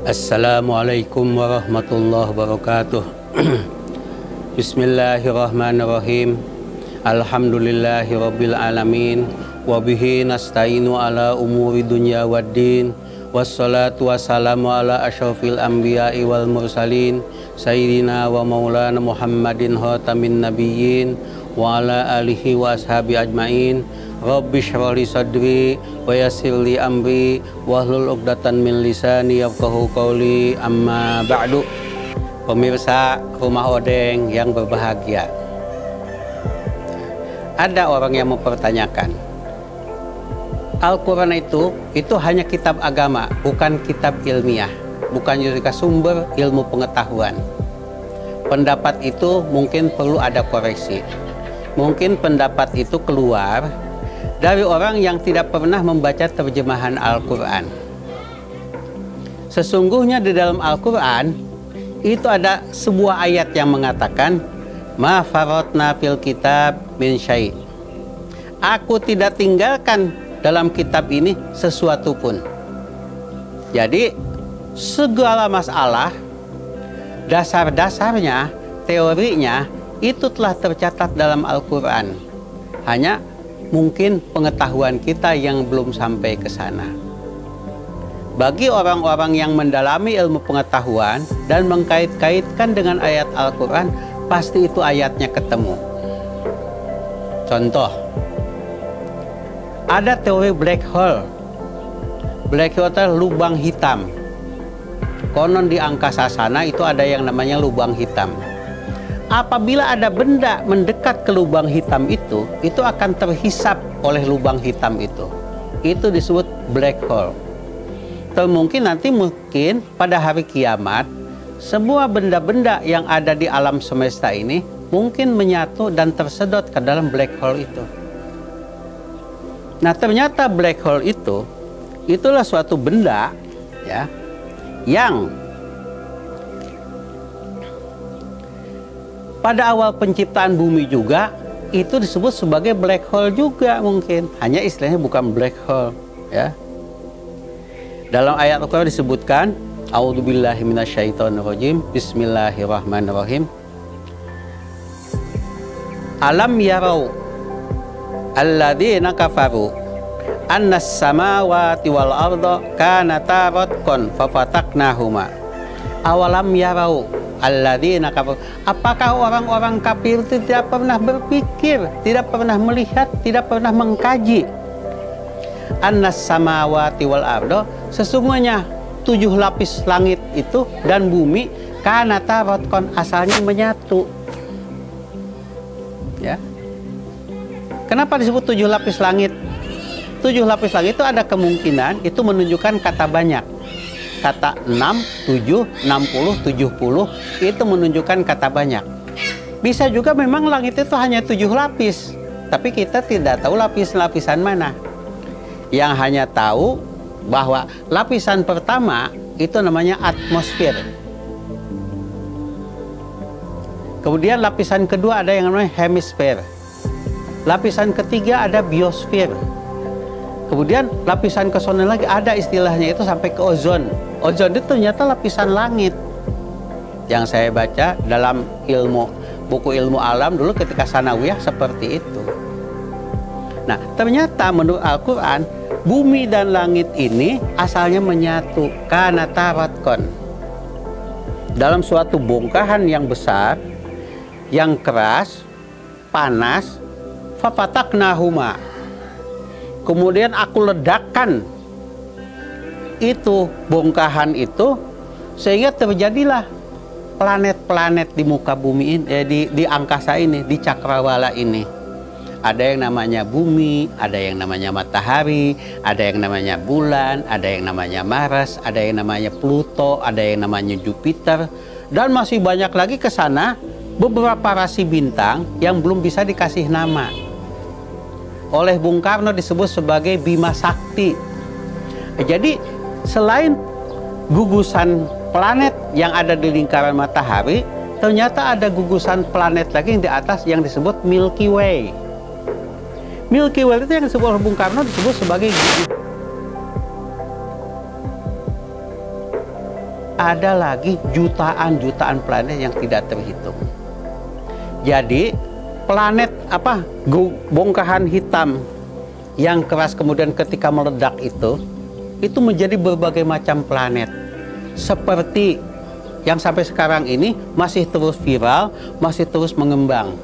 Assalamualaikum warahmatullahi wabarakatuh. Bismillahirrahmanirrahim. Alhamdulillahi rabbil alamin. Wabihi nasta'inu ala umuri dunya waddin. Wassalatu wassalamu ala asyrafil anbiya'i wal mursalin. Sayyidina wa maulana Muhammadin khatamin nabiyyin. Wa ala alihi wa ashabi ajma'in. Rabbi shrah li sadri wa yassir li amri wahlul 'uqdatan min lisani yafqahu qawli, amma ba'du. Pemirsa Rumah Odeng yang berbahagia, ada orang yang mempertanyakan, Al-Quran itu hanya kitab agama, bukan kitab ilmiah, bukan juga sumber ilmu pengetahuan. Pendapat itu mungkin perlu ada koreksi. Mungkin pendapat itu keluar dari orang yang tidak pernah membaca terjemahan Al-Quran. Sesungguhnya di dalam Al-Quran itu ada sebuah ayat yang mengatakan, ma farotna fil kitab min syai'. Aku tidak tinggalkan dalam kitab ini sesuatu pun. Jadi segala masalah, dasar-dasarnya, teorinya itu telah tercatat dalam Al-Quran. Hanya mungkin pengetahuan kita yang belum sampai ke sana. Bagi orang-orang yang mendalami ilmu pengetahuan dan mengkait-kaitkan dengan ayat Al-Quran, pasti itu ayatnya ketemu. Contoh, ada teori black hole. Black hole itu lubang hitam. Konon di angkasa sana itu ada yang namanya lubang hitam. Apabila ada benda mendekat ke lubang hitam itu akan terhisap oleh lubang hitam itu. Itu disebut black hole. Atau mungkin pada hari kiamat, semua benda-benda yang ada di alam semesta ini mungkin menyatu dan tersedot ke dalam black hole itu. Nah, ternyata black hole itulah suatu benda ya yang pada awal penciptaan bumi juga itu disebut sebagai black hole juga mungkin. Hanya istilahnya bukan black hole ya. Dalam ayat Al-Quran disebutkan, a'udzubillahi minasyaitonirrajim, bismillahirrahmanirrahim. Alam yarau alladzina kafaru annas samawati wal arda kanata ratqan fafataknahuma. Awalam yarau alladzina kafaru. Apakah orang-orang kafir itu tidak pernah berpikir, tidak pernah melihat, tidak pernah mengkaji annas samawati wal arda, sesungguhnya 7 lapis langit itu dan bumi kanata ratqan, asalnya menyatu. Ya. Kenapa disebut 7 lapis langit? 7 lapis langit itu ada kemungkinan itu menunjukkan kata banyak. Kata 6, 7, 60, 70 itu menunjukkan kata banyak. Bisa juga memang langit itu hanya 7 lapis, tapi kita tidak tahu lapis-lapisan mana. Yang hanya tahu bahwa lapisan pertama itu namanya atmosfer. Kemudian lapisan kedua ada yang namanya hemisfer. Lapisan ketiga ada biosfer. Kemudian lapisan kesana lagi ada istilahnya itu sampai ke ozon. Ozon itu ternyata lapisan langit. Yang saya baca dalam buku ilmu alam dulu ketika sanawiyah seperti itu. Nah, ternyata menurut Al-Quran, bumi dan langit ini asalnya menyatu kanata ratqan. Dalam suatu bongkahan yang besar, yang keras, panas, fafataknahuma. Kemudian aku ledakkan itu bongkahan itu sehingga terjadilah planet-planet di muka bumi ini, di angkasa ini, di cakrawala ini. Ada yang namanya bumi, ada yang namanya matahari, ada yang namanya bulan, ada yang namanya Mars, ada yang namanya Pluto, ada yang namanya Jupiter, dan masih banyak lagi ke sana beberapa rasi bintang yang belum bisa dikasih nama. Oleh Bung Karno disebut sebagai Bima Sakti. Jadi selain gugusan planet yang ada di lingkaran matahari, ternyata ada gugusan planet lagi yang di atas yang disebut Milky Way. Milky Way itu yang disebut oleh Bung Karno disebut sebagai ada lagi jutaan-jutaan planet yang tidak terhitung. Jadi planet bongkahan hitam yang keras kemudian ketika meledak itu menjadi berbagai macam planet. Seperti yang sampai sekarang ini masih terus viral, masih terus mengembang.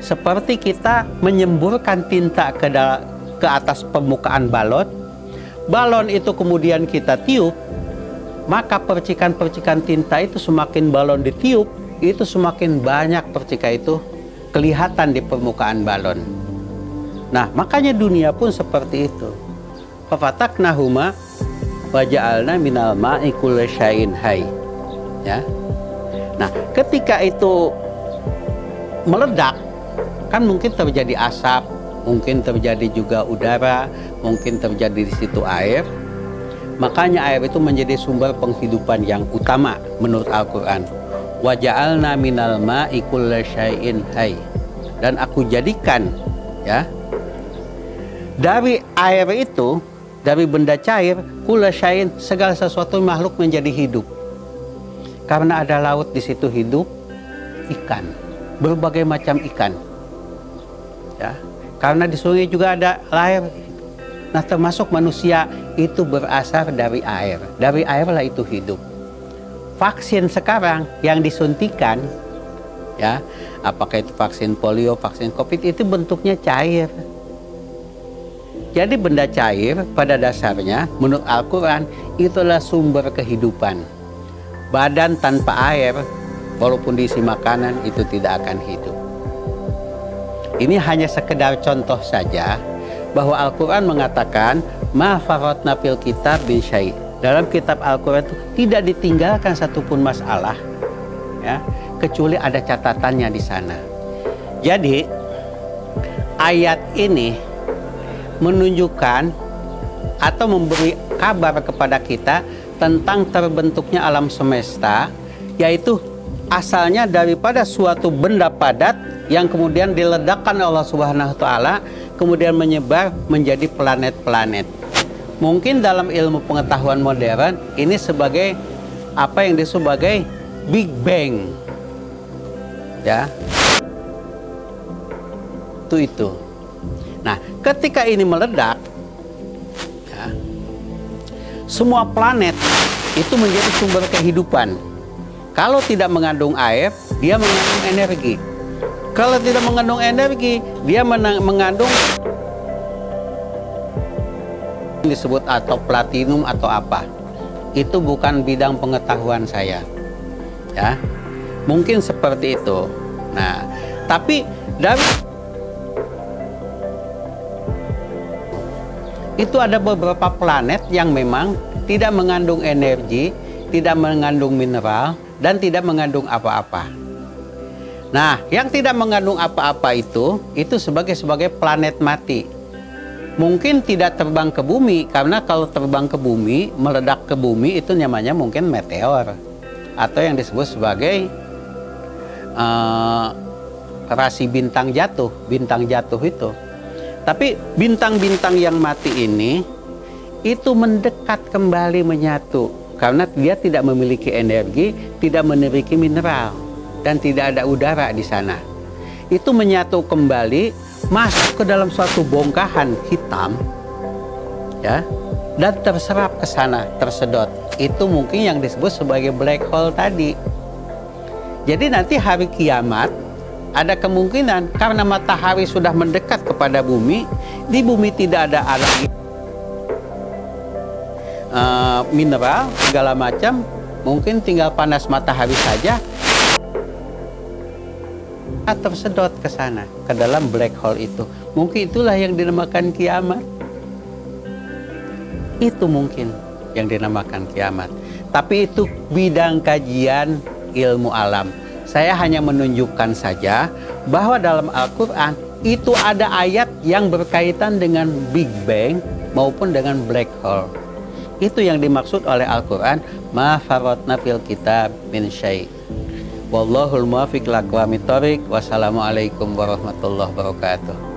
Seperti kita menyemburkan tinta ke atas permukaan balon. Balon itu kemudian kita tiup, maka percikan-percikan tinta itu semakin balon ditiup, itu semakin banyak percikan itu kelihatan di permukaan balon. Nah, makanya dunia pun seperti itu. Fafataknahuma wa ja'alna minal ma'i kulli syai'in hayy. Ya. Nah, ketika itu meledak, kan mungkin terjadi asap, mungkin terjadi juga udara, mungkin terjadi di situ air. Makanya air itu menjadi sumber penghidupan yang utama menurut Al-Quran. Wa ja'alna minal ma'i kulli syai'in hayy. Dan aku jadikan, ya, dari air itu, dari benda cair, kulli syai'in, segala sesuatu makhluk menjadi hidup. Karena ada laut di situ hidup, ikan, berbagai macam ikan. Ya, karena di sungai juga ada air. Nah, termasuk manusia itu berasal dari air. Dari airlah itu hidup. Vaksin sekarang yang disuntikan, ya, apakah itu vaksin polio, vaksin COVID, itu bentuknya cair. Jadi benda cair pada dasarnya menurut Al-Quran itulah sumber kehidupan. Badan tanpa air, walaupun diisi makanan, itu tidak akan hidup. Ini hanya sekedar contoh saja bahwa Al-Quran mengatakan ma farratna fil kitab min syai'. Dalam kitab Al-Quran itu tidak ditinggalkan satupun masalah, ya, kecuali ada catatannya di sana. Jadi ayat ini menunjukkan atau memberi kabar kepada kita tentang terbentuknya alam semesta, yaitu asalnya daripada suatu benda padat yang kemudian diledakkan Allah Subhanahu wa Ta'ala, kemudian menyebar menjadi planet-planet. Mungkin dalam ilmu pengetahuan modern ini sebagai apa yang disebut sebagai Big Bang, ya, itu. Nah, ketika ini meledak, ya, semua planet itu menjadi sumber kehidupan. Kalau tidak mengandung air, dia mengandung energi. Kalau tidak mengandung energi, dia mengandung disebut atau platinum atau apa. Itu bukan bidang pengetahuan saya. Ya. Mungkin seperti itu. Nah, tapi dari itu ada beberapa planet yang memang tidak mengandung energi, tidak mengandung mineral, dan tidak mengandung apa-apa. Nah, yang tidak mengandung apa-apa itu sebagai planet mati. Mungkin tidak terbang ke bumi, karena kalau terbang ke bumi, meledak ke bumi, itu namanya mungkin meteor. Atau yang disebut sebagai rasi bintang jatuh itu. Tapi bintang-bintang yang mati ini, itu mendekat kembali menyatu. Karena dia tidak memiliki energi, tidak memiliki mineral, dan tidak ada udara di sana. Itu menyatu kembali, masuk ke dalam suatu bongkahan hitam, ya, dan terserap ke sana, tersedot. Itu mungkin yang disebut sebagai black hole tadi. Jadi nanti hari kiamat, ada kemungkinan karena matahari sudah mendekat kepada bumi, di bumi tidak ada lagi mineral segala macam, mungkin tinggal panas matahari saja, tersedot ke sana, ke dalam black hole itu. Mungkin itulah yang dinamakan kiamat. Itu mungkin yang dinamakan kiamat. Tapi itu bidang kajian ilmu alam. Saya hanya menunjukkan saja bahwa dalam Al-Quran itu ada ayat yang berkaitan dengan Big Bang maupun dengan black hole. Itu yang dimaksud oleh Al-Quran, ma farratna fil kitab min syai'. Wallahul muwaffiq ila aqwamit thoriq. Wassalamualaikum warahmatullahi wabarakatuh.